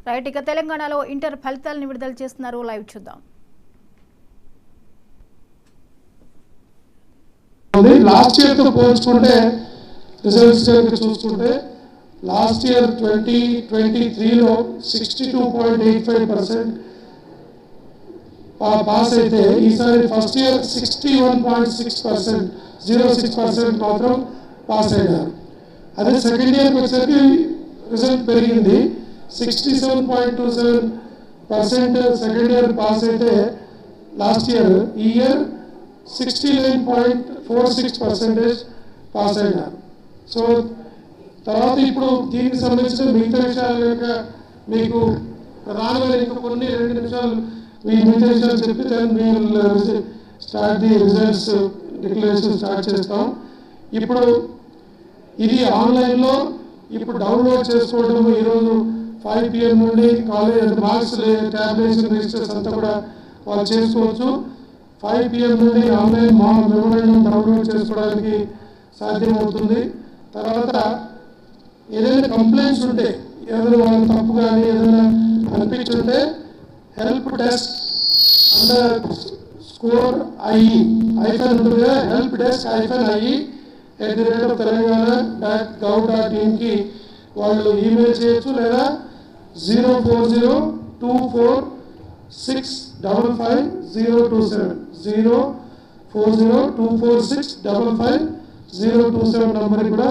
Right, ఇక తెలంగాణలో inter ఫలితాలను విడుదల చేస్తున్నారు. లైవ్ చూద్దాం. లాస్ట్ ఇయర్ తో పోల్చుకుంటే రిజల్ట్స్ చూసుకుంటే లాస్ట్ ఇయర్ 2023 లో 62.85% పాస్ అయితే ఈసారి ఫస్ట్ ఇయర్ 61.6%, 06% మాత్రం పాస్ అయ్యారు. అదే సెకండ్ ఇయర్కి వచ్చేసరికి రిజల్ట్ పెరిగింది. 67.27% సెకండ్ ఇయర్ పాస్ అయితే లాస్ట్ ఇయర్, ఈ ఇయర్ 69.46% పాస్ అయినారు. సో తర్వాత ఇప్పుడు దీనికి సంబంధించిన మిగతా విషయాలు కనుక మీకు ప్రధానమైన ఇంకా కొన్ని 2 నిమిషాలు మిగతా విషయాలు చెప్పి start the results declaration start చేస్తాం. ఇప్పుడు ఇది ఆన్లైన్లో ఇప్పుడు డౌన్లోడ్ చేసుకోవడం ఈరోజు 5 PM నుండి కాలేజ్ మార్క్స్ ట్యాబ్లెట్స్ రిజిస్టర్స్ అంతా కూడా వాళ్ళు చేసుకోవచ్చు. 5 PM నుండి ఆన్లైన్ మెమోరాండం డౌన్లోడ్ చేసుకోవడానికి సాధ్యమవుతుంది. తర్వాత ఏదైనా కంప్లైంట్స్ ఉంటే, ఏదైనా వాళ్ళు తప్పు కానీ ఏదైనా అనిపించుంటే help desk underscore hyphen ఉంటుంది, హెల్ప్ డెస్క్ IE@telanggana.gov.in వాళ్ళు ఈమెయిల్ చేయొచ్చు, లేదా 04024655027 04024655027 నంబర్కి కూడా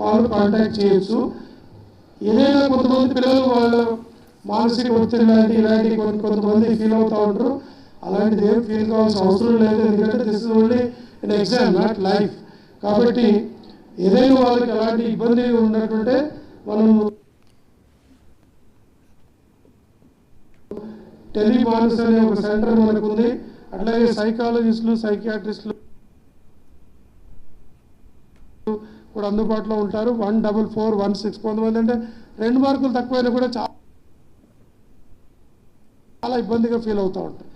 వాళ్ళు కాంటాక్ట్ చేయొచ్చు. ఏదైనా కొంతమంది పిల్లలు వాళ్ళ మానసిక ఒత్తిడి ఇలాంటి కొంతమంది ఫీల్ అవుతూ ఉంటారు. అలాంటిది ఏం ఫీల్ కావాల్సిన అవసరం లేదు, ఎందుకంటే this is only an exam, not life. కాబట్టి ఏదైనా వాళ్ళకి అలాంటి ఇబ్బంది ఉన్నట్టుంటే మనం టెలిమానస్ అనే ఒక సెంటర్ మనకు ఉంది. అట్లాగే సైకాలజిస్టులు, సైకియాట్రిస్టులు కూడా అందుబాటులో ఉంటారు. 14416. కొంతమంది అంటే 2 మార్కులు తక్కువైనా కూడా చాలా ఇబ్బందిగా ఫీల్ అవుతూ ఉంటారు.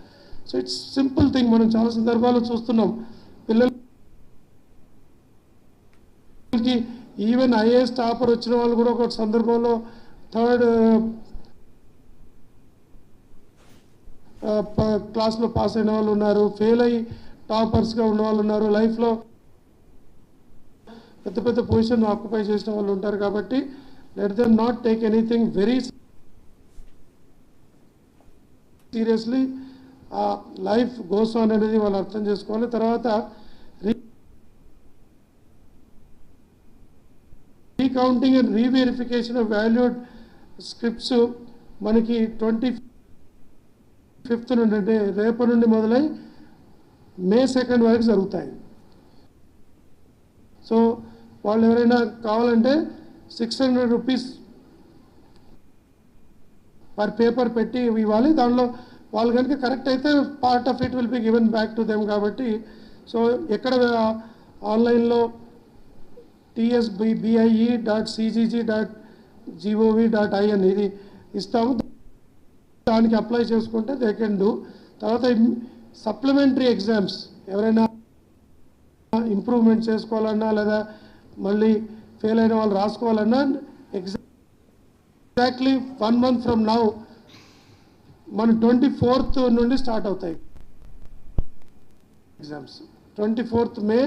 So it's simple thing. మనం చాలా సందర్భాల్లో చూస్తున్నాం, పిల్లలకి ఈవెన్ IAS టాపర్ వచ్చిన వాళ్ళు కూడా ఒక సందర్భంలో 3rd క్లాస్లో పాస్ అయిన వాళ్ళు ఉన్నారు, ఫెయిల్ అయ్యి టాపర్స్గా ఉన్న వాళ్ళు ఉన్నారు, లైఫ్లో పెద్ద పెద్ద పొజిషన్ ఆక్యుపై చేసిన వాళ్ళు ఉంటారు. కాబట్టి let them not take anything very seriously. Life goes on అనేది వాళ్ళు అర్థం చేసుకోవాలి. తర్వాత recounting and reverification of valued scripts మనకి 25th నుండి, అంటే రేపటి నుండి మొదలై May 2nd వరకు జరుగుతాయి. సో వాళ్ళు ఎవరైనా కావాలంటే 600 రూపీస్ పర్ పేపర్ పెట్టి ఇవ్వాలి. దానిలో వాళ్ళు కనుక కరెక్ట్ అయితే part of it will be given back to them. కాబట్టి సో ఎక్కడ ఆన్లైన్లో tsbie.cgg.gov.in ఇది ఇస్తాము, దానికి అప్లై చేసుకుంటే దే కెన్ డూ. తర్వాత సప్లిమెంటరీ ఎగ్జామ్స్ ఎవరైనా ఇంప్రూవ్మెంట్ చేసుకోవాలన్నా లేదా మళ్ళీ ఫెయిల్ అయిన వాళ్ళు రాసుకోవాలన్నా ఎగ్జాక్ట్లీ 1 month ఫ్రమ్ నౌ మన 24th నుండి స్టార్ట్ అవుతాయి exams. 24th May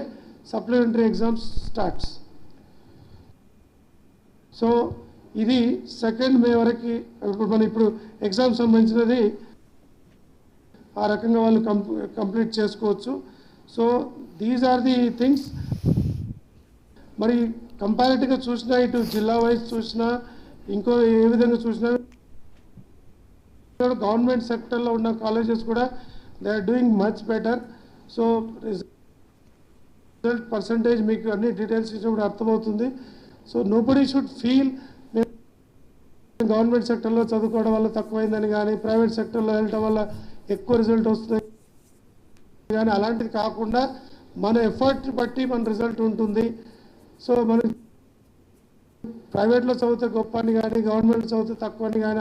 supplementary exams starts. So ఇది 2nd May వరకు ఇప్పుడు ఎగ్జామ్ సంబంధించినది ఆ రకంగా వాళ్ళు కంప్లీట్ చేసుకోవచ్చు. So these are the things. మరి కంపారిటివ్గా చూసినా, ఇటు జిల్లా వైజ్ చూసినా, ఇంకో ఏ విధంగా చూసినా గవర్నమెంట్ సెక్టర్లో ఉన్న కాలేజెస్ కూడా they are doing much better. So result percentage మీకు అన్ని డీటెయిల్స్ ఇచ్చినప్పుడు అర్థమవుతుంది. So nobody should feel government సెక్టర్లో చదువుకోవడం వల్ల తక్కువైందని కానీ, ప్రైవేట్ సెక్టర్లో వెళ్ళటం వల్ల ఎక్కువ రిజల్ట్ వస్తుంది కానీ, అలాంటిది కాకుండా మన ఎఫర్ట్ బట్టి మన రిజల్ట్ ఉంటుంది. సో మనం ప్రైవేట్లో చదివితే గొప్ప అని కానీ, గవర్నమెంట్లో చదివితే తక్కువ అని కానీ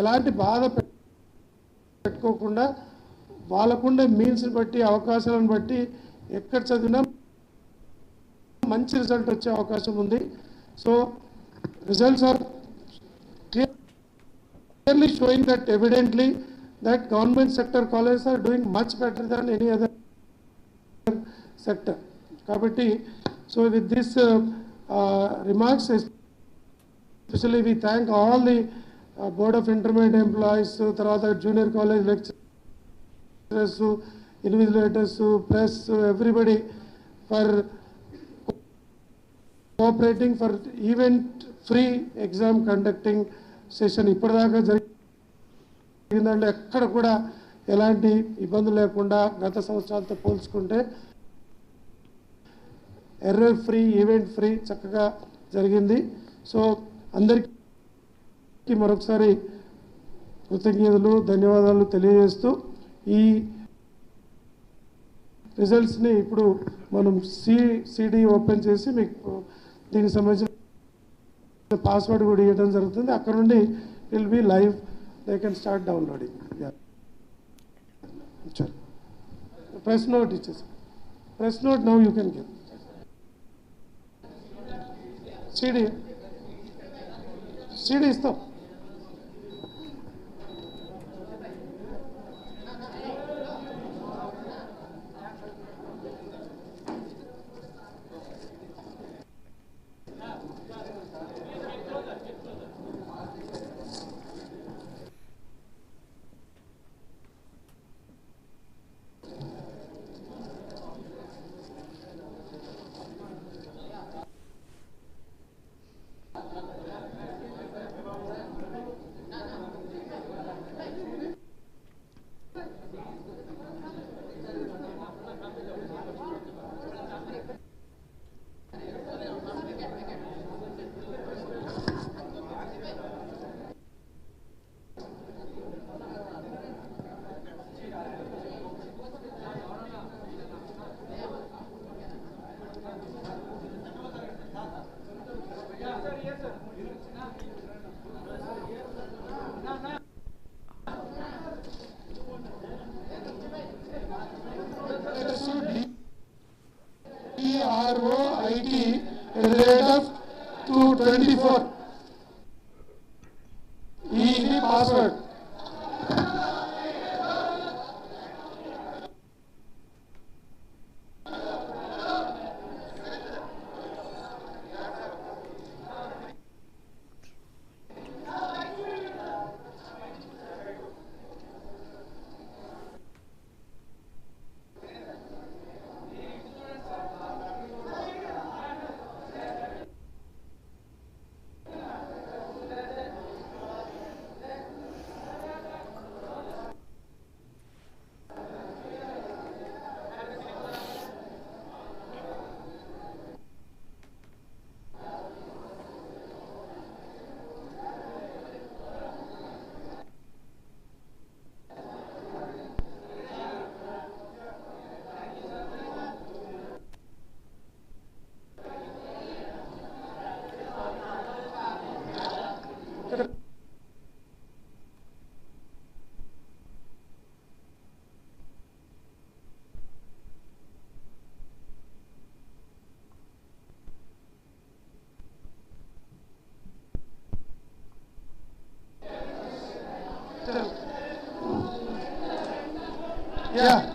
ఎలాంటి బాధ పెట్టుకోకుండా వాళ్ళకుండే మీన్స్ని బట్టి, అవకాశాలను బట్టి ఎక్కడ చదివినా మంచి రిజల్ట్ వచ్చే అవకాశం ఉంది. So results are clear. clearly showing that evidently that government sector colleges are doing much better than any other sector. Kabatti, so with this remarks, especially we thank all the Board of Intermediate Employees, tarvata junior college lecturers, invigilators, press, everybody for cooperating for event free exam conducting session. ఇప్పటిదాకా జరిగిందంటే ఎక్కడ కూడా ఎలాంటి ఇబ్బందులు లేకుండా గత సంవత్సరాలతో పోల్చుకుంటే error free, event free చక్కగా జరిగింది. సో అందరికీ మరొకసారి కృతజ్ఞతలు, ధన్యవాదాలు తెలియజేస్తూ ఈ రిజల్ట్స్ని ఇప్పుడు మనం సిడి ఓపెన్ చేసి మీకు దీనికి సంబంధించిన పాస్వర్డ్ కూడా ఇవ్వడం జరుగుతుంది. అక్కడ నుండి will be live, they can start downloading. Press note ఇచ్చేసి, press note now you can give CD ఇస్తాం. ROIT at the rate of 224. Easy password. Yeah.